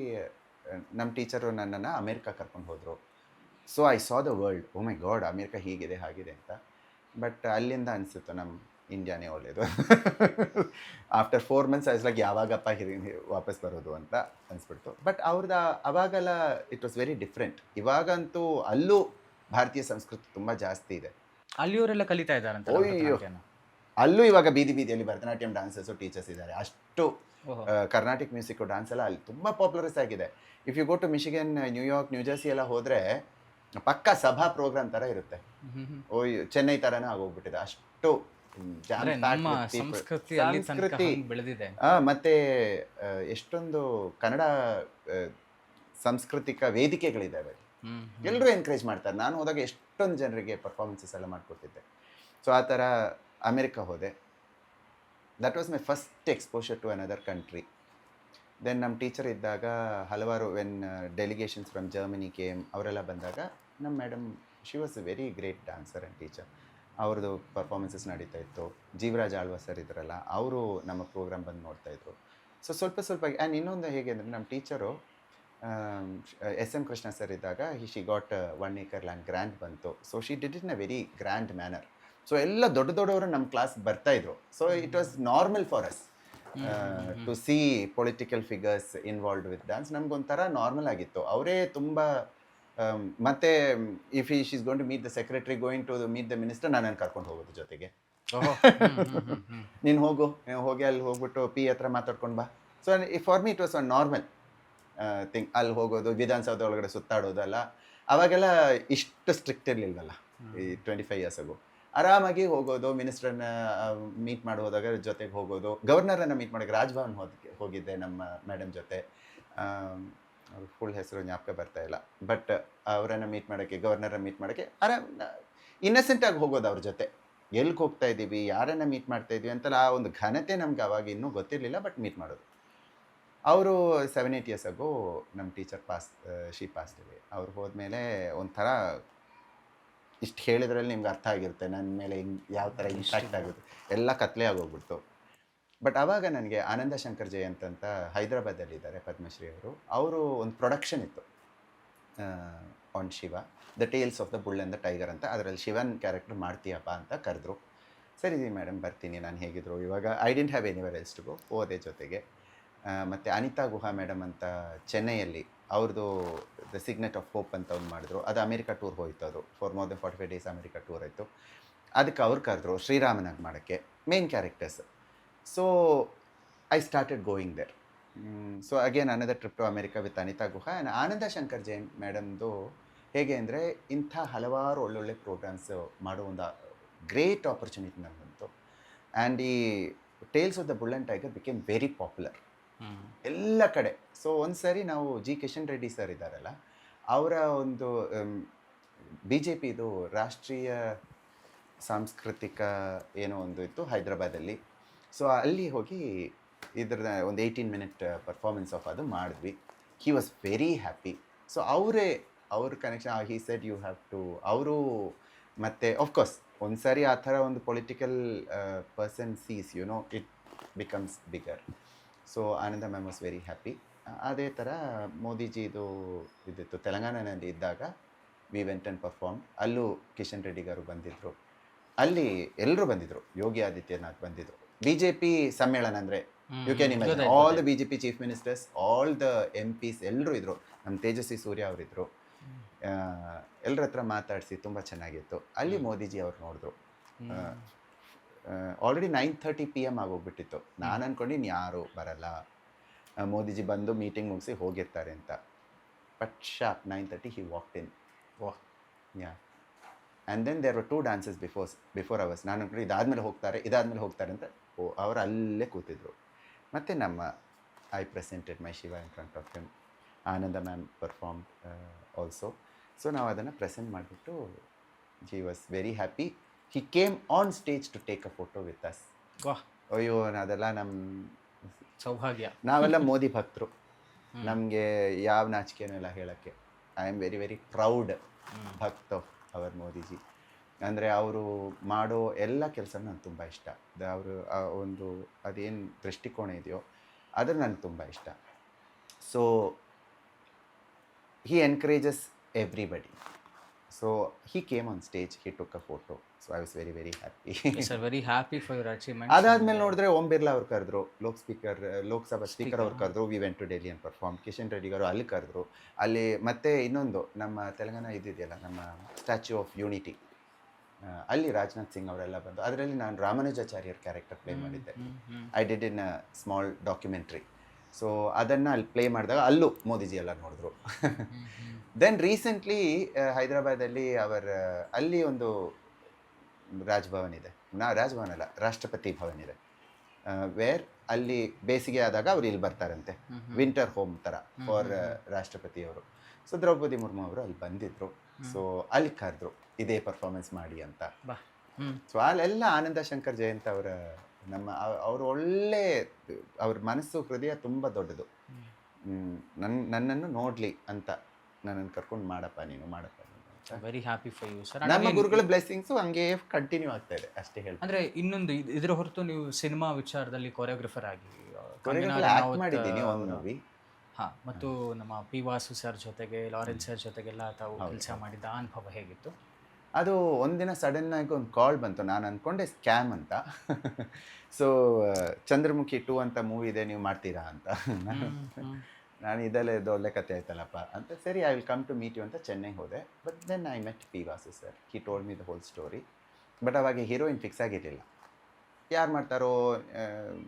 ನಮ್ಮ ಟೀಚರು ನನ್ನನ್ನು ಅಮೇರಿಕಾ ಕರ್ಕೊಂಡು ಹೋದರು. So I saw the world. Oh my god, America ಹೀಗಿದೆ ಹಾಗಿದೆ ಅಂತ. ಬಟ್ ಅಲ್ಲಿಂದ ಅನಿಸುತ್ತು ನಮ್ಮ ಇಂಡಿಯಾನೇ ಒಳ್ಳೆಯದು. ಆಫ್ಟರ್ 4 months ಐಸ್ ಲೈಕ್ ಯಾವಾಗಪ್ಪ ವಾಪಸ್ ಬರೋದು ಅಂತ ಅನಿಸ್ಬಿಡ್ತು. ಬಟ್ ಅವ್ರದ್ದು ಅವಾಗೆಲ್ಲ ಇಟ್ ವಾಸ್ ವೆರಿ ಡಿಫ್ರೆಂಟ್. ಇವಾಗಂತೂ ಅಲ್ಲೂ ಭಾರತೀಯ ಸಂಸ್ಕೃತಿ ತುಂಬ ಜಾಸ್ತಿ ಇದೆ. ಅಲ್ಲಿಯವರೆಲ್ಲ ಕಲಿತಾ ಇದ್ದಾರಂತ. ಅಲ್ಲೂ ಇವಾಗ ಬೀದಿಯಲ್ಲಿ ಭರತನಾಟ್ಯಂ ಡ್ಯಾನ್ಸರ್ಸು ಟೀಚರ್ಸ್ ಇದ್ದಾರೆ. ಅಷ್ಟು ಕರ್ನಾಟಿಕ್ ಮ್ಯೂಸಿಕ್ಕು ಡ್ಯಾನ್ಸ್ ಎಲ್ಲ ಅಲ್ಲಿ ತುಂಬ ಪಾಪ್ಯುಲರಸ್ ಆಗಿದೆ. If you go to Michigan, New York, New Jersey ಎಲ್ಲ ಹೋದರೆ ಪಕ್ಕಾ ಸಭಾ ಪ್ರೋಗ್ರಾಮ್ ಥರ ಇರುತ್ತೆ. ಚೆನ್ನೈ ಥರನೇ ಆಗೋಗ್ಬಿಟ್ಟಿದೆ. ಅಷ್ಟು ಸಂಸ್ಕೃತಿ ಬೆಳೆದಿದೆ. ಮತ್ತೆ ಎಷ್ಟೊಂದು ಕನ್ನಡ ಸಾಂಸ್ಕೃತಿಕ ವೇದಿಕೆಗಳಿದ್ದಾವೆ. ಎಲ್ಲರೂ ಎನ್ಕರೇಜ್ ಮಾಡ್ತಾರೆ. ನಾನು ಹೋದಾಗ ಎಷ್ಟೊಂದು ಜನರಿಗೆ ಪರ್ಫಾರ್ಮೆನ್ಸಸ್ ಎಲ್ಲ ಮಾಡಿಕೊಡ್ತಿದ್ದೆ. ಸೊ ಆ ಥರ ಅಮೇರಿಕಾ ಹೋದೆ. That was my first exposure to another country. Then ನಮ್ಮ ಟೀಚರ್ ಇದ್ದಾಗ ಹಲವಾರು ಡೆಲಿಗೇಷನ್ಸ್ ಫ್ರಮ್ ಜರ್ಮನಿ ಕೇಮ್, ಅವರೆಲ್ಲ ಬಂದಾಗ ನಮ್ಮ madam she was a very great dancer and teacher. ಅವ್ರದ್ದು ಪರ್ಫಾರ್ಮೆನ್ಸಸ್ ನಡೀತಾ ಇತ್ತು. ಜೀವರಾಜ್ ಆಳ್ವ ಸರ್ ಇದ್ರಲ್ಲ, ಅವರು ನಮ್ಮ ಪ್ರೋಗ್ರಾಮ್ ಬಂದು ನೋಡ್ತಾಯಿದ್ರು. ಸೊ ಸ್ವಲ್ಪ ಸ್ವಲ್ಪ. ಆ್ಯಂಡ್ ಇನ್ನೊಂದು ಹೇಗೆ ಅಂದರೆ ನಮ್ಮ ಟೀಚರು SM ಕೃಷ್ಣ ಸರ್ ಇದ್ದಾಗ she got 1 acre land grant ಬಂತು. So she did it in a very grand manner. So ಎಲ್ಲ ದೊಡ್ಡವರು ನಮ್ಮ ಕ್ಲಾಸ್ ಬರ್ತಾಯಿದ್ರು. So it was normal for us to see political figures involved with dance. ನಮಗೊಂಥರ normal ಆಗಿತ್ತು. ಅವರೇ ತುಂಬ ಮತ್ತೆ if she is going to meet the secretary, going to meet the minister, ನಾನು ಕರ್ಕೊಂಡು ಹೋಗೋದು ಜೊತೆಗೆ. ನೀನು ಹೋಗಿ ಅಲ್ಲಿ ಹೋಗ್ಬಿಟ್ಟು ಹತ್ರ ಮಾತಾಡ್ಕೊಂಡು ಬಾ. So for me it was a normal thing. ಅಲ್ಲಿ ಹೋಗೋದು, ವಿಧಾನಸೌಧ ಒಳಗಡೆ ಸುತ್ತಾಡೋದಲ್ಲ. ಅವಾಗೆಲ್ಲ ಇಷ್ಟು ಸ್ಟ್ರಿಕ್ಟ್ ಇರಲಿಲ್ಲವಲ್ಲ ಈ 25 years ago. ಆರಾಮಾಗಿ ಹೋಗೋದು, ಮಿನಿಸ್ಟ್ರನ್ನ ಮೀಟ್ ಮಾಡಿ ಹೋದಾಗ ಜೊತೆಗೆ ಹೋಗೋದು, ಗವರ್ನರನ್ನು ಮೀಟ್ ಮಾಡೋಕ್ಕೆ ರಾಜ್ಭವನ್ ಹೋಗಿದ್ದೆ ನಮ್ಮ ಮೇಡಮ್ ಜೊತೆ. ಅವ್ರ ಫುಲ್ ಹೆಸರು ಜ್ಞಾಪಕ ಬರ್ತಾ ಇಲ್ಲ, ಬಟ್ ಅವರನ್ನು ಮೀಟ್ ಮಾಡೋಕ್ಕೆ, ಗವರ್ನರನ್ನು ಮೀಟ್ ಮಾಡೋಕ್ಕೆ ಇನ್ನಸೆಂಟಾಗಿ ಹೋಗೋದು ಅವ್ರ ಜೊತೆ. ಎಲ್ಲಿಗೆ ಹೋಗ್ತಾ ಇದ್ದೀವಿ, ಯಾರನ್ನು ಮೀಟ್ ಮಾಡ್ತಾ ಇದ್ವಿ ಅಂತೆಲ್ಲ ಆ ಒಂದು ಘನತೆ ನಮ್ಗೆ ಅವಾಗ ಇನ್ನೂ ಗೊತ್ತಿರಲಿಲ್ಲ, ಬಟ್ ಮೀಟ್ ಮಾಡೋದು. ಅವರು 7-8 years ago ನಮ್ಮ ಟೀಚರ್ ಶಿ ಪಾಸ್ಡ್ ಅವೇ. ಅವ್ರು ಹೋದ್ಮೇಲೆ ಒಂಥರ ಇಷ್ಟು ಹೇಳಿದ್ರಲ್ಲಿ ನಿಮ್ಗೆ ಅರ್ಥ ಆಗಿರುತ್ತೆ ನನ್ನ ಮೇಲೆ ಯಾವ ಥರ ಇಂಪ್ಯಾಕ್ಟ್ ಆಗುತ್ತೆ, ಎಲ್ಲ ಕತ್ಲೆ ಆಗೋಗ್ಬಿಡ್ತು. ಬಟ್ ಆವಾಗ ನನಗೆ ಆನಂದ ಶಂಕರ್ ಜಯಂತ್ ಅಂತ ಹೈದರಾಬಾದಲ್ಲಿದ್ದಾರೆ ಪದ್ಮಶ್ರೀ ಅವರು ಒಂದು ಪ್ರೊಡಕ್ಷನ್ ಇತ್ತು on Shiva, the tales of the bull and the tiger ಅಂತ. ಅದರಲ್ಲಿ ಶಿವನ್ ಕ್ಯಾರೆಕ್ಟರ್ ಮಾಡ್ತೀಯಪ್ಪ ಅಂತ ಕರೆದ್ರು. ಸರಿ ಮೇಡಮ್ ಬರ್ತೀನಿ, ನಾನು ಹೇಗಿದ್ರು ಇವಾಗ I didn't have anywhere else to go, ಹೋದೆ ಜೊತೆಗೆ. ಮತ್ತು ಅನಿತಾ ಗುಹಾ ಮೇಡಮ್ ಅಂತ ಚೆನ್ನೈಯಲ್ಲಿ ಅವ್ರದ್ದು ದ ಸಿಗ್ನೆಟ್ ಆಫ್ ಹೋಪ್ ಅಂತ ಒಂದು ಮಾಡಿದ್ರು. ಅದು ಅಮೇರಿಕಾ ಟೂರ್ ಹೋಯ್ತು. ಅದು for more than 45 days America tour ಆಯಿತು. ಅದಕ್ಕೆ ಅವ್ರು ಕರೆದ್ರು ಶ್ರೀರಾಮನಾಗಿ ಮಾಡೋಕ್ಕೆ main characters. So I started going there. So again another trip to America with Anita Guha. And Ananda Shankar Jain ಮೇಡಮ್ದು ಹೇಗೆ ಅಂದರೆ ಇಂಥ ಹಲವಾರು ಒಳ್ಳೊಳ್ಳೆ ಪ್ರೋಗ್ರಾಮ್ಸ್ ಮಾಡೋ ಒಂದು ಗ್ರೇಟ್ ಆಪರ್ಚುನಿಟಿ ನಮಗಂತು. ಆ್ಯಂಡ್ ಈ tales of the bull and tiger became very popular ಎಲ್ಲ ಕಡೆ. ಸೊ ಒಂದು ಸಾರಿ ನಾವು ಕಿಶನ್ ರೆಡ್ಡಿ ಸರ್ ಇದ್ದಾರಲ್ಲ, ಅವರ ಒಂದು BJPದು ರಾಷ್ಟ್ರೀಯ ಸಾಂಸ್ಕೃತಿಕ ಏನೋ ಒಂದು ಇತ್ತು ಹೈದರಾಬಾದಲ್ಲಿ. ಸೊ ಅಲ್ಲಿ ಹೋಗಿ ಇದ್ರದ ಒಂದು 18 minute ಪರ್ಫಾರ್ಮೆನ್ಸ್ ಆಫ್ ಅದು ಮಾಡಿದ್ವಿ. He was very happy. So ಅವ್ರ connection he said you have to. ಅವರು ಮತ್ತು ಆಫ್ಕೋರ್ಸ್ ಒಂದು ಸಾರಿ ಆ ಥರ ಒಂದು political person sees it becomes bigger. So Ananda ma'am was very happy. ಅದೇ ಥರ ಮೋದಿಜಿದು ಇದಿತ್ತು ತೆಲಂಗಾಣದಲ್ಲಿ ಇದ್ದಾಗ, ವಿ ವೆಂಟ್ ಆ್ಯಂಡ್ ಪರ್ಫಾರ್ಮ್. ಅಲ್ಲೂ ಕಿಶನ್ ರೆಡ್ಡಿ garu ಬಂದಿದ್ದರು. ಅಲ್ಲಿ ಎಲ್ಲರೂ ಬಂದಿದ್ದರು, ಯೋಗಿ ಆದಿತ್ಯನಾಥ್ ಬಂದಿದ್ದರು. BJP ಸಮ್ಮೇಳನ ಅಂದರೆ you can imagine all the BJP chief ministers, all the MPs ಎಲ್ಲರೂ ಇದ್ದರು. ನಮ್ಮ ತೇಜಸ್ವಿ ಸೂರ್ಯ ಅವರಿದ್ದರು. ಎಲ್ಲರ ಹತ್ರ ಮಾತಾಡಿಸಿ ತುಂಬ ಚೆನ್ನಾಗಿತ್ತು. ಅಲ್ಲಿ ಮೋದಿಜಿ ಅವ್ರು ನೋಡಿದ್ರು. Already 9:30 PM ಆಗೋಗ್ಬಿಟ್ಟಿತ್ತು. ನಾನು ಅಂದ್ಕೊಂಡಿನಿ ಯಾರು ಬರಲ್ಲ, ಮೋದಿಜಿ ಬಂದು ಮೀಟಿಂಗ್ ಮುಗಿಸಿ ಹೋಗಿರ್ತಾರೆ ಅಂತ. But sharp 9:30 he walked in. Yeah. And then there were 2 dances before ours. ನಾನು ಅಂದ್ಕೊಂಡು ಇದಾದಮೇಲೆ ಹೋಗ್ತಾರೆ ಅಂತ. ಅವರು ಅಲ್ಲೇ ಕೂತಿದ್ರು. ಮತ್ತು I presented my Shiva in front of him. Ananda ma'am perform also. So ನಾವು ಅದನ್ನು ಪ್ರೆಸೆಂಟ್ ಮಾಡಿಬಿಟ್ಟು he was very happy. He came on stage to take a photo with us. ವಾಹ್, ಅಯ್ಯೋ ಅದೆಲ್ಲ ನಮ್ಮ ಸೌಭಾಗ್ಯ. ನಾವೆಲ್ಲ ಮೋದಿ ಭಕ್ತರು, ನಮಗೆ ಯಾವ ನಾಚಿಕೆನೂ ಇಲ್ಲ ಹೇಳೋಕ್ಕೆ. I am very very proud ಭಕ್ತ ಆಫ್ ಅವರ್ ಮೋದಿಜಿ. ಅಂದರೆ ಅವರು ಮಾಡೋ ಎಲ್ಲ ಕೆಲಸನೂ ನನಗೆ ತುಂಬ ಇಷ್ಟ. ಅವರು ಒಂದು ಅದೇನು ದೃಷ್ಟಿಕೋನ ಇದೆಯೋ ಅದು ನನಗೆ ತುಂಬ ಇಷ್ಟ. So he encourages everybody. So he came on stage, he took a photo. So I was very very happy. Very happy for your achievement. ಅದಾದ್ಮೇಲೆ ನೋಡಿದ್ರೆ ಓಂ ಬಿರ್ಲಾ ಅವ್ರು ಕರೆದ್ರು, ಲೋಕಸಭಾ ಸ್ಪೀಕರ್ ಅವ್ರು ಕರೆದ್ರು. We went to Delhi and perform. Kishan Reddy garu ಅಲ್ಲಿ ಕರೆದ್ರು. ಅಲ್ಲಿ ಮತ್ತೆ ಇನ್ನೊಂದು ನಮ್ಮ ತೆಲಂಗಾಣ ಇದೆಯಲ್ಲ, ನಮ್ಮ ಸ್ಟ್ಯಾಚ್ಯೂ ಆಫ್ ಯೂನಿಟಿ, ಅಲ್ಲಿ ರಾಜನಾಥ್ ಸಿಂಗ್ ಅವರೆಲ್ಲ ಬಂದು ಅದರಲ್ಲಿ ನಾನು ರಾಮಾನುಜಾಚಾರ್ಯರ್ ಕ್ಯಾರೆಕ್ಟರ್ ಪ್ಲೇ ಮಾಡಿದ್ದೆ. I did in a small documentary. So ಅದನ್ನು ಅಲ್ಲಿ ಪ್ಲೇ ಮಾಡಿದಾಗ ಅಲ್ಲೂ ಮೋದಿಜಿ ಎಲ್ಲ ನೋಡಿದ್ರು. ದೆನ್ ರೀಸೆಂಟ್ಲಿ ಹೈದರಾಬಾದಲ್ಲಿ ಅಲ್ಲಿ ಒಂದು ರಾಜ್ಭವನ್ ಇದೆ, ರಾಜ್ಭವನ್ ಅಲ್ಲ, ರಾಷ್ಟ್ರಪತಿ ಭವನ್ ಇದೆ. ವೇರ್ ಅಲ್ಲಿ ಬೇಸಿಗೆ ಆದಾಗ ಅವ್ರು ಇಲ್ಲಿ ಬರ್ತಾರಂತೆ, ವಿಂಟರ್ ಹೋಮ್ ಥರ ಫಾರ್ ರಾಷ್ಟ್ರಪತಿಯವರು. ಸೊ ದ್ರೌಪದಿ ಮುರ್ಮು ಅವರು ಅಲ್ಲಿ ಬಂದಿದ್ದರು. ಸೊ ಅಲ್ಲಿ ಕರೆದ್ರು ಇದೇ ಪರ್ಫಾರ್ಮೆನ್ಸ್ ಮಾಡಿ ಅಂತ. ಸೊ ಅಲ್ಲೆಲ್ಲ ಆನಂದ ಶಂಕರ್ ಜಯಂತ್ ಅವರು ಒಳ್ಳೆ, ಅವ್ರ ಮನಸ್ಸು ಹೃದಯ ತುಂಬ ದೊಡ್ಡದು. ನನ್ನನ್ನು ನೋಡಲಿ ಅಂತ ನನ್ನನ್ನು ಕರ್ಕೊಂಡು ಮಾಡಪ್ಪ ನೀನು very happy for you sir. ನಮ್ಮ ಗುರುಗಳ ಬ್ಲೆಸ್ಸಿಂಗ್ಸು ಹಂಗೆ ಕಂಟಿನ್ಯೂ ಆಗ್ತಾ ಇದೆ ಅಷ್ಟೇ ಹೇಳಿ. ಅಂದರೆ ಇನ್ನೊಂದು ಇದರ ಹೊರತು ನೀವು ಸಿನಿಮಾ ವಿಚಾರದಲ್ಲಿ ಕೊರಿಯೋಗ್ರಫರ್ ಆಗಿ ಕೊರಿಯೋಗ್ರಾಫ್ ಆ್ಯಕ್ಟ್ ಮಾಡಿದ್ದೀನಿ ಒಂದು ಮೂವಿ. ಹಾಂ, ಮತ್ತು ನಮ್ಮ ಪಿ ವಾಸು ಸರ್ ಜೊತೆಗೆ, ಲಾರೆನ್ಸ್ ಸರ್ ಜೊತೆಗೆಲ್ಲ ತಾವು ಕೆಲಸ ಮಾಡಿದ್ದ ಆ ಅನುಭವ ಹೇಗಿತ್ತು? ಅದು ಒಂದಿನ ಸಡನ್ನಾಗಿ ಒಂದು ಕಾಲ್ ಬಂತು. ನಾನು ಅಂದ್ಕೊಂಡೆ ಸ್ಕ್ಯಾಮ್ ಅಂತ. ಸೊ ಚಂದ್ರಮುಖಿ 2 ಅಂತ ಮೂವಿ ಇದೆ, ನೀವು ಮಾಡ್ತೀರಾ ಅಂತ. ನಾನು ಇದೆಲ್ಲ ಇದು ಒಳ್ಳೆ ಕತೆ ಆಯ್ತಲ್ಲಪ್ಪ ಅಂತ, ಸರಿ I will come to meet you ಅಂತ ಚೆನ್ನೈಗೆ ಹೋದೆ. But then I met P Vasu sir. He told me the whole story. But ಅವಾಗ ಹೀರೋಯಿನ್ ಫಿಕ್ಸ್ ಆಗಿರಲಿಲ್ಲ. ಯಾರು ಮಾಡ್ತಾರೋ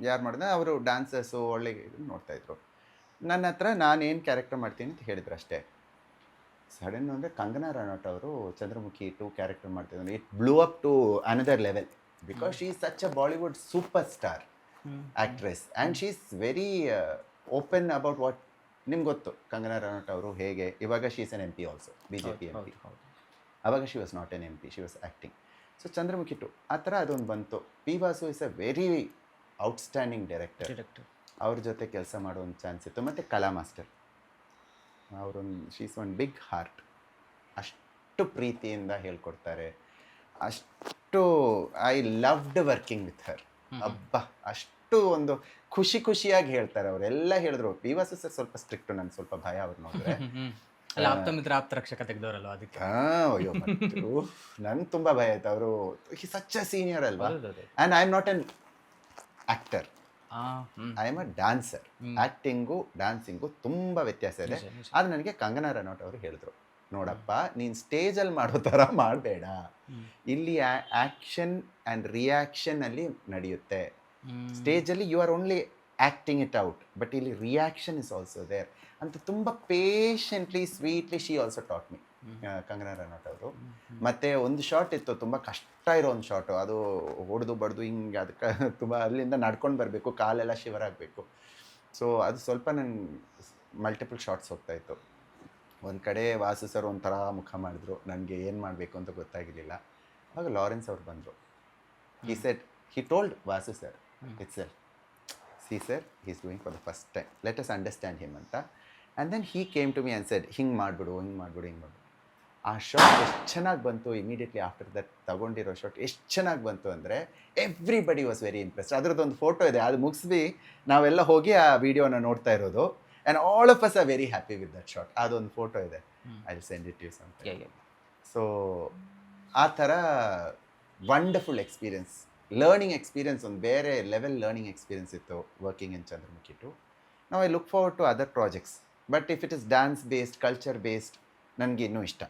ಯಾರು ಮಾಡಿದ್ರೆ ಅವರು ಡ್ಯಾನ್ಸರ್ಸು ಒಳ್ಳೆ ನೋಡ್ತಾಯಿದ್ರು. ನನ್ನ ಹತ್ರ ನಾನೇನು ಕ್ಯಾರೆಕ್ಟರ್ ಮಾಡ್ತೀನಿ ಅಂತ ಹೇಳಿದ್ರು ಅಷ್ಟೇ. ಸಡನ್ ಅಂದರೆ ಕಂಗನಾ ರನೌಟ್ ಅವರು ಚಂದ್ರಮುಖಿ 2 ಕ್ಯಾರೆಕ್ಟರ್ ಮಾಡ್ತಿದ್ರು. It blew up to another level because she is such a Bollywood superstar actress and she is very open about what. ನಿಮ್ಗೆ ಗೊತ್ತು ಕಂಗನಾ ರನೌಟ್ ಅವರು ಹೇಗೆ. ಇವಾಗ she is an MP also, BJP MP. ಅವಾಗ she was not an MP, she was acting. So Chandramukhi 2 ಆ ಥರ ಅದೊಂದು ಬಂತು. P Vasu is a very outstanding director. ಅವ್ರ ಜೊತೆ ಕೆಲಸ ಮಾಡೋ ಒಂದು ಚಾನ್ಸ್ ಇತ್ತು. ಮತ್ತು ಕಲಾ ಮಾಸ್ಟರ್ ಅವರೊಂದು ಶೀಸ್ ಒನ್ ಬಿಗ್ ಹಾರ್ಟ್. ಅಷ್ಟು ಪ್ರೀತಿಯಿಂದ ಹೇಳ್ಕೊಡ್ತಾರೆ. ಅಷ್ಟು I loved working with her. ಅಬ್ಬಾ, ಅಷ್ಟು ಒಂದು ಖುಷಿಯಾಗಿ ಹೇಳ್ತಾರೆ. ಅವರೆಲ್ಲ ಹೇಳಿದ್ರು. ಪಿ ವಾಸು ಸರ್ ಸ್ವಲ್ಪ ಸ್ಟ್ರಿಕ್ಟು, ನನಗೆ ಸ್ವಲ್ಪ ಭಯ ಅವ್ರು ನೋಡಿದ್ರೆ. ಅಲ್ಲ, ಆಪ್ತ ಮಿತ್ರ ಆಪ್ತ ರಕ್ಷಕ ತೆಗೆದವರಲ್ಲ ಅದಕ್ಕೆ. ಅಯ್ಯೋ ನಂಗೆ ತುಂಬ ಭಯ ಆಯ್ತು. ಅವರು ಸಚ್ ಅ ಸೀನಿಯರ್ ಅಲ್ವಾ. And I am not an actor, I am a dancer. Acting dancing ತುಂಬ ವ್ಯತ್ಯಾಸ ಇದೆ. ಆದರೆ ನನಗೆ ಕಂಗನಾ ರನೌಟ್ ಅವರು ಹೇಳಿದ್ರು, ನೋಡಪ್ಪ ನೀನು ಸ್ಟೇಜಲ್ಲಿ ಮಾಡೋ ಥರ ಮಾಡಬೇಡ, ಇಲ್ಲಿ ಆ್ಯಕ್ಷನ್ ಆ್ಯಂಡ್ ರಿಯಾಕ್ಷನಲ್ಲಿ ನಡೆಯುತ್ತೆ. ಸ್ಟೇಜಲ್ಲಿ you are only acting it out, but ಇಲ್ಲಿ ರಿಯಾಕ್ಷನ್ ಇಸ್ ಆಲ್ಸೋ ದೇರ್ ಅಂತ ತುಂಬ patiently sweetly she also taught me, Kangana Ranaut ಅವರು. ಮತ್ತು ಒಂದು ಶಾಟ್ ಇತ್ತು, ತುಂಬ ಕಷ್ಟ ಇರೋ ಒಂದು ಶಾಟು. ಅದು ಹೊಡೆದು ಬಡ್ದು ಹಿಂಗೆ ಅದಕ್ಕೆ ತುಂಬ ಅಲ್ಲಿಂದ ನಡ್ಕೊಂಡು ಬರಬೇಕು, ಕಾಲೆಲ್ಲ ಶಿವರ್ ಆಗಬೇಕು. ಸೊ ಅದು ಸ್ವಲ್ಪ ನನಗೆ ಮಲ್ಟಿಪಲ್ ಶಾರ್ಟ್ಸ್ ಹೋಗ್ತಾಯಿತ್ತು. ಒಂದು ಕಡೆ ವಾಸು ಸರ್ ಒಂಥರ ಮುಖ ಮಾಡಿದ್ರು, ನನಗೆ ಏನು ಮಾಡಬೇಕು ಅಂತ ಗೊತ್ತಾಗಿರಲಿಲ್ಲ. ಆವಾಗ ಲಾರೆನ್ಸ್ ಅವ್ರು ಬಂದರು. He said, he told Vasu sir it's self, see sir he is doing for the first time, let us understand him ಅಂತ. And then he came to me and said, ಹಿಂಗೆ ಮಾಡಿಬಿಡು, ಹಿಂಗೆ ಮಾಡಿಬಿಡು, ಹಿಂಗೆ ಮಾಡಿಬಿಡು. ಆ ಶಾಟ್ ಎಷ್ಟು ಚೆನ್ನಾಗಿ ಬಂತು. ಇಮಿಡಿಯೇಟ್ಲಿ ಆಫ್ಟರ್ ದಟ್ ತಗೊಂಡಿರೋ ಶಾಟ್ ಎಷ್ಟು ಚೆನ್ನಾಗಿ ಬಂತು ಅಂದರೆ ಎವ್ರಿಬಡಿ ವಾಸ್ ವೆರಿ ಇಂಪ್ರೆಸ್ಡ್. ಅದರದ್ದೊಂದು ಫೋಟೋ ಇದೆ, ಅದು ಮುಗಿಸ್ವಿ ನಾವೆಲ್ಲ ಹೋಗಿ ಆ ವಿಡಿಯೋನ ನೋಡ್ತಾ ಇರೋದು. And all of us are very happy with that shot. ಅದೊಂದು ಫೋಟೋ ಇದೆ, I will send it you sometime. So ಆ ಥರ ವಂಡರ್ಫುಲ್ ಎಕ್ಸ್ಪೀರಿಯನ್ಸ್, ಲರ್ನಿಂಗ್ ಎಕ್ಸ್ಪೀರಿಯನ್ಸ್, ಒಂದು ಬೇರೆ ಲೆವೆಲ್ ಲರ್ನಿಂಗ್ ಎಕ್ಸ್ಪೀರಿಯನ್ಸ್ ಇತ್ತು ವರ್ಕಿಂಗ್ ಇನ್ ಚಂದ್ರಮುಖಿ 2. ನಾವು I look forward to other projects. But if it is dance based, culture based, ನನಗೆ ಇನ್ನೂ ಇಷ್ಟ.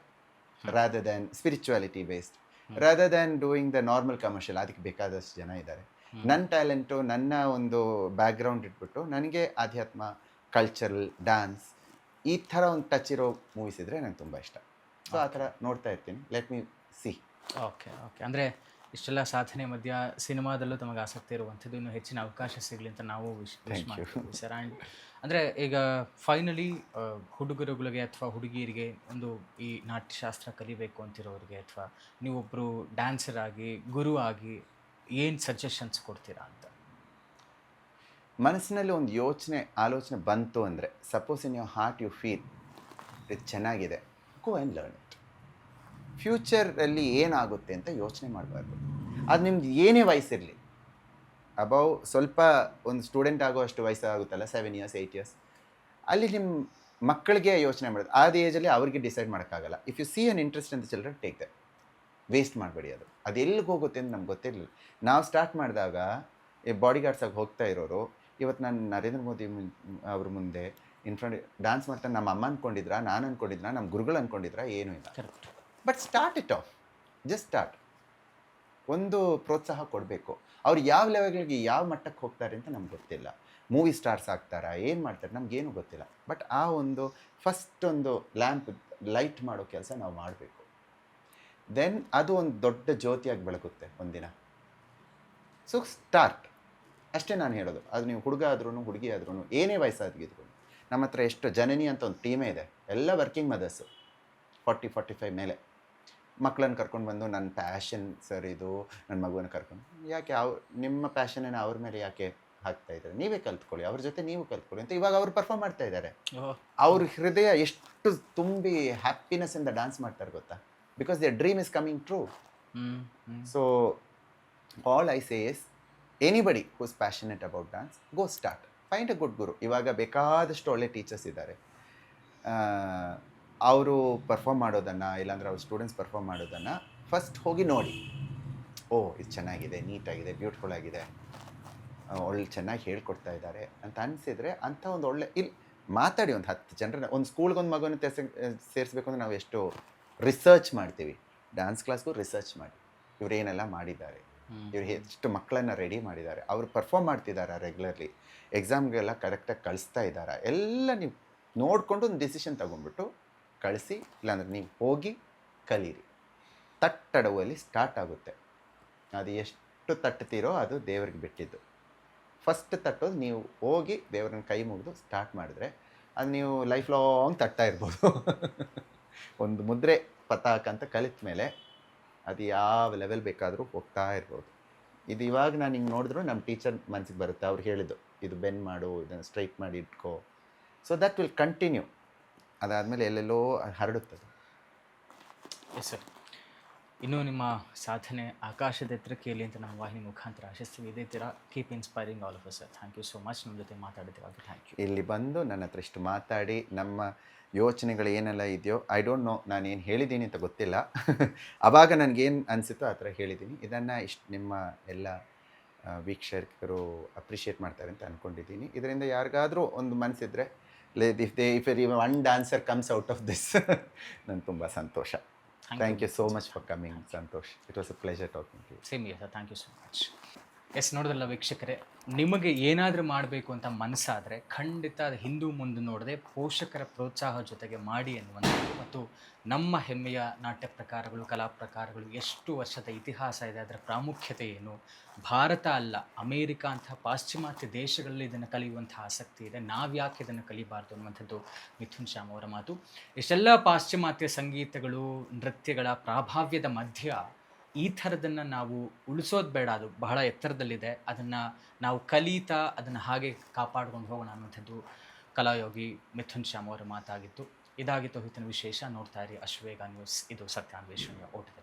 Rather than spirituality based, rather than doing the normal commercial. ಅದಕ್ಕೆ ಬೇಕಾದಷ್ಟು ಜನ ಇದ್ದಾರೆ. ನನ್ನ ಟ್ಯಾಲೆಂಟು, ನನ್ನ ಒಂದು ಬ್ಯಾಕ್ಗ್ರೌಂಡ್ ಇಟ್ಬಿಟ್ಟು ನನಗೆ ಆಧ್ಯಾತ್ಮ, ಕಲ್ಚರಲ್, ಡ್ಯಾನ್ಸ್ ಈ ಥರ ಒಂದು ಟಚ್ ಇರೋ ಮೂವೀಸ್ ಇದ್ದರೆ ನನಗೆ ತುಂಬ ಇಷ್ಟ. ಸೊ ಆ ಥರ ನೋಡ್ತಾ ಇರ್ತೀನಿ. Let me see. ಓಕೆ. ಅಂದರೆ ಇಷ್ಟೆಲ್ಲ ಸಾಧನೆ ಮಧ್ಯ ಸಿನಿಮಾದಲ್ಲೂ ತಮಗೆ ಆಸಕ್ತಿ ಇರುವಂಥದ್ದು, ಇನ್ನೂ ಹೆಚ್ಚಿನ ಅವಕಾಶ ಸಿಗಲಿ ಅಂತ ನಾವು ವಿಶ್ ಮಾಡ್ತೀವಿ ಸರ್. ಆ್ಯಂಡ್ ಅಂದರೆ ಈಗ ಫೈನಲಿ ಹುಡುಗರುಗಳಿಗೆ ಅಥವಾ ಹುಡುಗಿಯರಿಗೆ ಒಂದು ಈ ನಾಟ್ಯಶಾಸ್ತ್ರ ಕಲಿಬೇಕು ಅಂತಿರೋರಿಗೆ, ಅಥವಾ ನೀವೊಬ್ಬರು ಡ್ಯಾನ್ಸರ್ ಆಗಿ, ಗುರು ಆಗಿ ಏನು ಸಜೆಷನ್ಸ್ ಕೊಡ್ತೀರಾ ಅಂತ? ಮನಸ್ಸಿನಲ್ಲಿ ಒಂದು ಆಲೋಚನೆ ಬಂತು ಅಂದರೆ, suppose in your heart you feel ಇದು ಚೆನ್ನಾಗಿದೆ, ಗೋ ಆ್ಯಂಡ್ ಲರ್ನ್ ಇಟ್. ಫ್ಯೂಚರಲ್ಲಿ ಏನಾಗುತ್ತೆ ಅಂತ ಯೋಚನೆ ಮಾಡಬಾರ್ದು. ಅದು ನಿಮ್ದು ಏನೇ ವಯಸ್ಸಿರಲಿ, ಅಬೌವ್ ಸ್ವಲ್ಪ ಒಂದು ಸ್ಟೂಡೆಂಟ್ ಆಗೋ ಅಷ್ಟು ವಯಸ್ಸಾಗುತ್ತಲ್ಲ, 7 years 8 years, ಅಲ್ಲಿ ನಿಮ್ಮ ಮಕ್ಕಳಿಗೆ ಯೋಚನೆ ಮಾಡೋದು. ಆದ ಏಜಲ್ಲಿ ಅವ್ರಿಗೆ ಡಿಸೈಡ್ ಮಾಡೋಕ್ಕಾಗಲ್ಲ. If U C an interest in the children, take that. Waste ಮಾಡಬೇಡಿ. ಅದು ಎಲ್ಲಿಗೆ ಹೋಗುತ್ತೆ ಅಂತ ನಮ್ಗೆ ಗೊತ್ತಿರಲಿಲ್ಲ. ನಾವು ಸ್ಟಾರ್ಟ್ ಮಾಡಿದಾಗ ಈ ಬಾಡಿ ಗಾರ್ಡ್ಸಾಗಿ ಹೋಗ್ತಾ ಇರೋರು, ಇವತ್ತು ನಾನು ನರೇಂದ್ರ ಮೋದಿ ಅವ್ರ ಮುಂದೆ ಇನ್ ಫ್ರಂಟ್ ಡ್ಯಾನ್ಸ್ ಮಾಡ್ತಾನೆ. ನಮ್ಮ ಅಮ್ಮ ಅಂದ್ಕೊಂಡಿದ್ರಾ, ನಾನು ಅಂದ್ಕೊಂಡಿದ್ರಾ, ನಮ್ಮ ಗುರುಗಳು ಅಂದ್ಕೊಂಡಿದ್ರಾ, ಏನೂ ಇಲ್ಲ. But start it off, just start. ಒಂದು ಪ್ರೋತ್ಸಾಹ ಕೊಡಬೇಕು. ಅವ್ರು ಯಾವ ಲೆವೆಲ್ಗೆ, ಯಾವ ಮಟ್ಟಕ್ಕೆ ಹೋಗ್ತಾರೆ ಅಂತ ನಮ್ಗೆ ಗೊತ್ತಿಲ್ಲ. ಮೂವಿ ಸ್ಟಾರ್ಸ್ ಆಗ್ತಾರಾ, ಏನು ಮಾಡ್ತಾರೆ, ನಮಗೇನು ಗೊತ್ತಿಲ್ಲ. ಬಟ್ ಆ ಒಂದು ಫಸ್ಟ್ ಒಂದು ಲೈಟ್ ಮಾಡೋ ಕೆಲಸ ನಾವು ಮಾಡಬೇಕು. ದೆನ್ ಅದು ಒಂದು ದೊಡ್ಡ ಜ್ಯೋತಿಯಾಗಿ ಬೆಳಗುತ್ತೆ ಒಂದಿನ. ಸೊ ಸ್ಟಾರ್ಟ್, ಅಷ್ಟೇ ನಾನು ಹೇಳೋದು. ಅದು ನೀವು ಹುಡುಗ ಆದ್ರೂ ಹುಡುಗಿ ಆದ್ರೂ ಏನೇ ವಯಸ್ಸಾಗಿದ್ರು. ನಮ್ಮ ಹತ್ರ ಎಷ್ಟು ಜನನಿ ಅಂತ ಒಂದು ಟೀಮೇ ಇದೆ, ಎಲ್ಲ ವರ್ಕಿಂಗ್ ಮದರ್ಸು, 40-45 ಮೇಲೆ. ಮಕ್ಕಳನ್ನು ಕರ್ಕೊಂಡು ಬಂದು ನನ್ನ ಪ್ಯಾಷನ್ ಸರ್ ಇದು, ನನ್ನ ಮಗುವನ್ನು ಕರ್ಕೊಂಡು, ಯಾಕೆ ನಿಮ್ಮ ಪ್ಯಾಷನನ್ನು ಅವ್ರ ಮೇಲೆ ಯಾಕೆ ಹಾಕ್ತಾ ಇದ್ದಾರೆ, ನೀವೇ ಕಲ್ತ್ಕೊಳ್ಳಿ, ಅವ್ರ ಜೊತೆ ನೀವು ಕಲ್ತ್ಕೊಳ್ಳಿ ಅಂತ ಇವಾಗ ಅವ್ರು ಪರ್ಫಾರ್ಮ್ ಮಾಡ್ತಾ ಇದ್ದಾರೆ. ಅವ್ರ ಹೃದಯ ಎಷ್ಟು ತುಂಬಿ ಹ್ಯಾಪಿನೆಸ್ಸಿಂದ ಡ್ಯಾನ್ಸ್ ಮಾಡ್ತಾರೆ ಗೊತ್ತಾ, because their dream is coming true. So all I say is, anybody who is passionate about dance, go start. Find a good guru. ಇವಾಗ ಬೇಕಾದಷ್ಟು ಒಳ್ಳೆ ಟೀಚರ್ಸ್ ಇದ್ದಾರೆ. ಅವರು ಪರ್ಫಾರ್ಮ್ ಮಾಡೋದನ್ನು, ಇಲ್ಲಾಂದ್ರೆ ಅವ್ರ ಸ್ಟೂಡೆಂಟ್ಸ್ ಪರ್ಫಾರ್ಮ್ ಮಾಡೋದನ್ನು ಫಸ್ಟ್ ಹೋಗಿ ನೋಡಿ. ಓ, ಇದು ಚೆನ್ನಾಗಿದೆ, ನೀಟಾಗಿದೆ, ಬ್ಯೂಟಿಫುಲ್ ಆಗಿದೆ, ಒಳ್ಳೆ ಚೆನ್ನಾಗಿ ಹೇಳ್ಕೊಡ್ತಾ ಇದ್ದಾರೆ ಅಂತ ಅನಿಸಿದರೆ ಅಂಥ ಒಂದು ಒಳ್ಳೆ ಇಲ್ಲಿ ಮಾತಾಡಿ. ಒಂದು 10 ಜನರನ್ನ, ಒಂದು ಸ್ಕೂಲ್ಗೊಂದು ಮಗುವನ್ನು ಸೇರಿಸ್ಬೇಕು ಅಂದರೆ ನಾವು ಎಷ್ಟು ರಿಸರ್ಚ್ ಮಾಡ್ತೀವಿ. ಡ್ಯಾನ್ಸ್ ಕ್ಲಾಸ್ಗೂ ರಿಸರ್ಚ್ ಮಾಡಿ, ಇವ್ರು ಏನೆಲ್ಲ ಮಾಡಿದ್ದಾರೆ, ಇವ್ರು ಎಷ್ಟು ಮಕ್ಕಳನ್ನು ರೆಡಿ ಮಾಡಿದ್ದಾರೆ, ಅವರು ಪರ್ಫಾರ್ಮ್ ಮಾಡ್ತಿದ್ದಾರೆ ರೆಗ್ಯುಲರ್ಲಿ, ಎಕ್ಸಾಮ್ಗೆಲ್ಲ ಕರೆಕ್ಟಾಗಿ ಕಳಿಸ್ತಾ ಇದ್ದಾರೆ, ಎಲ್ಲ ನೀವು ನೋಡಿಕೊಂಡು ಒಂದು ಡಿಸಿಷನ್ ತೊಗೊಂಡ್ಬಿಟ್ಟು ಕಳಿಸಿ. ಇಲ್ಲಾಂದ್ರೆ ನೀವು ಹೋಗಿ ಕಲೀರಿ. ತಟ್ಟಡವಲ್ಲಿ ಸ್ಟಾರ್ಟ್ ಆಗುತ್ತೆ. ಅದು ಎಷ್ಟು ತಟ್ತೀರೋ ಅದು ದೇವ್ರಿಗೆ ಬಿಟ್ಟಿದ್ದು. ಫಸ್ಟ್ ತಟ್ಟೋದು ನೀವು ಹೋಗಿ ದೇವ್ರನ್ನ ಕೈ ಮುಗಿದು ಸ್ಟಾರ್ಟ್ ಮಾಡಿದ್ರೆ ಅದು ನೀವು ಲೈಫ್ ಲಾಂಗ್ ತಟ್ತಾ ಇರ್ಬೋದು. ಒಂದು ಮುದ್ರೆ ಪತಾಕ ಅಂತ ಕಲಿತ ಮೇಲೆ ಅದು ಯಾವ ಲೆವೆಲ್ ಬೇಕಾದರೂ ಹೋಗ್ತಾ ಇರ್ಬೋದು. ಇದು ಇವಾಗ ನಾನು ಹಿಂಗೆ ನೋಡಿದ್ರು ನಮ್ಮ ಟೀಚರ್ ಮನಸ್ಸಿಗೆ ಬರುತ್ತೆ. ಅವ್ರು ಹೇಳಿದ್ದು, ಇದು ಬೆಂಡ್ ಮಾಡು, ಇದನ್ನು ಸ್ಟ್ರೈಟ್ ಮಾಡಿ ಇಟ್ಕೋ. So that will continue. ಅದಾದಮೇಲೆ ಎಲ್ಲೆಲ್ಲೋ ಹರಡುತ್ತದೆ. Yes sir. ಇನ್ನೂ ನಿಮ್ಮ ಸಾಧನೆ ಆಕಾಶದ ಎತ್ತರಕ್ಕೆ ಇರಲಿ ಅಂತ ನಮ್ಮ ವಾಹಿನಿ ಮುಖಾಂತರ ಆಶಿಸ್ತೀವಿ. ಇದೇ ಥರ keep inspiring all of us sir. Thank you so much. ನಮ್ಮ ಜೊತೆ ಮಾತಾಡಿದ್ದಕ್ಕೆ ಥ್ಯಾಂಕ್ ಯು. ಇಲ್ಲಿ ಬಂದು ನನ್ನ ಹತ್ರ ಇಷ್ಟು ಮಾತಾಡಿ ನಮ್ಮ ಯೋಚನೆಗಳು ಏನೆಲ್ಲ ಇದೆಯೋ, ಐ ಡೋಂಟ್ ನೋ ನಾನು ಏನು ಹೇಳಿದ್ದೀನಿ ಅಂತ ಗೊತ್ತಿಲ್ಲ. ಆವಾಗ ನನಗೇನು ಅನಿಸುತ್ತೋ ಆ ಥರ ಹೇಳಿದ್ದೀನಿ. ಇದನ್ನು ಇಷ್ಟು ನಿಮ್ಮ ಎಲ್ಲ ವೀಕ್ಷಕರು ಅಪ್ರಿಷಿಯೇಟ್ ಮಾಡ್ತಾರೆ ಅಂತ ಅಂದ್ಕೊಂಡಿದ್ದೀನಿ. ಇದರಿಂದ ಯಾರಿಗಾದರೂ ಒಂದು ಮನಸ್ಸಿದ್ರೆ, if one dancer comes out of this, ನನಗೆ ತುಂಬ ಸಂತೋಷ. Thank you so much for coming Santosh. It was a pleasure talking to you. Same here sir. Thank you so much. Yes, ನೋಡಿದ್ರಲ್ಲ ವೀಕ್ಷಕರೇ, ನಿಮಗೆ ಏನಾದರೂ ಮಾಡಬೇಕು ಅಂತ ಮನಸ್ಸಾದರೆ ಖಂಡಿತ ಅದು ಹಿಂದೂ ಮುಂದೆ ನೋಡದೆ ಪೋಷಕರ ಪ್ರೋತ್ಸಾಹ ಜೊತೆಗೆ ಮಾಡಿ ಎನ್ನುವಂಥದ್ದು. ಮತ್ತು ನಮ್ಮ ಹೆಮ್ಮೆಯ ನಾಟ್ಯ ಪ್ರಕಾರಗಳು, ಕಲಾ ಪ್ರಕಾರಗಳು ಎಷ್ಟು ವರ್ಷದ ಇತಿಹಾಸ ಇದೆ, ಅದರ ಪ್ರಾಮುಖ್ಯತೆ ಏನು, ಭಾರತ ಅಲ್ಲ ಅಮೇರಿಕಾ ಅಂತಹ ಪಾಶ್ಚಿಮಾತ್ಯ ದೇಶಗಳಲ್ಲಿ ಇದನ್ನು ಕಲಿಯುವಂಥ ಆಸಕ್ತಿ ಇದೆ, ನಾವ್ಯಾಕೆ ಇದನ್ನು ಕಲಿಬಾರ್ದು ಅನ್ನುವಂಥದ್ದು ಮಿಥುನ್ ಶ್ಯಾಮ್ ಅವರ ಮಾತು. ಇಷ್ಟೆಲ್ಲ ಪಾಶ್ಚಿಮಾತ್ಯ ಸಂಗೀತಗಳು, ನೃತ್ಯಗಳ ಪ್ರಾಭಾವ್ಯದ ಮಧ್ಯ ಈ ಥರದನ್ನು ನಾವು ಉಳಿಸೋದು ಬೇಡ. ಅದು ಬಹಳ ಎತ್ತರದಲ್ಲಿದೆ. ಅದನ್ನು ನಾವು ಕಲಿತಾ ಅದನ್ನು ಹಾಗೆ ಕಾಪಾಡ್ಕೊಂಡು ಹೋಗೋಣ ಅನ್ನುವಂಥದ್ದು ಕಲಾಯೋಗಿ ಮಿಥುನ್ ಶ್ಯಾಮ್ ಅವರ ಮಾತಾಗಿತ್ತು. ಇದಾಗಿತ್ತು ಇವತ್ತಿನ ವಿಶೇಷ. ನೋಡ್ತಾ ಇರಿ ಅಶ್ವೇಗ ನ್ಯೂಸ್. ಇದು ಸತ್ಯಾನ್ವೇಷಣೆಯ ಓಟದ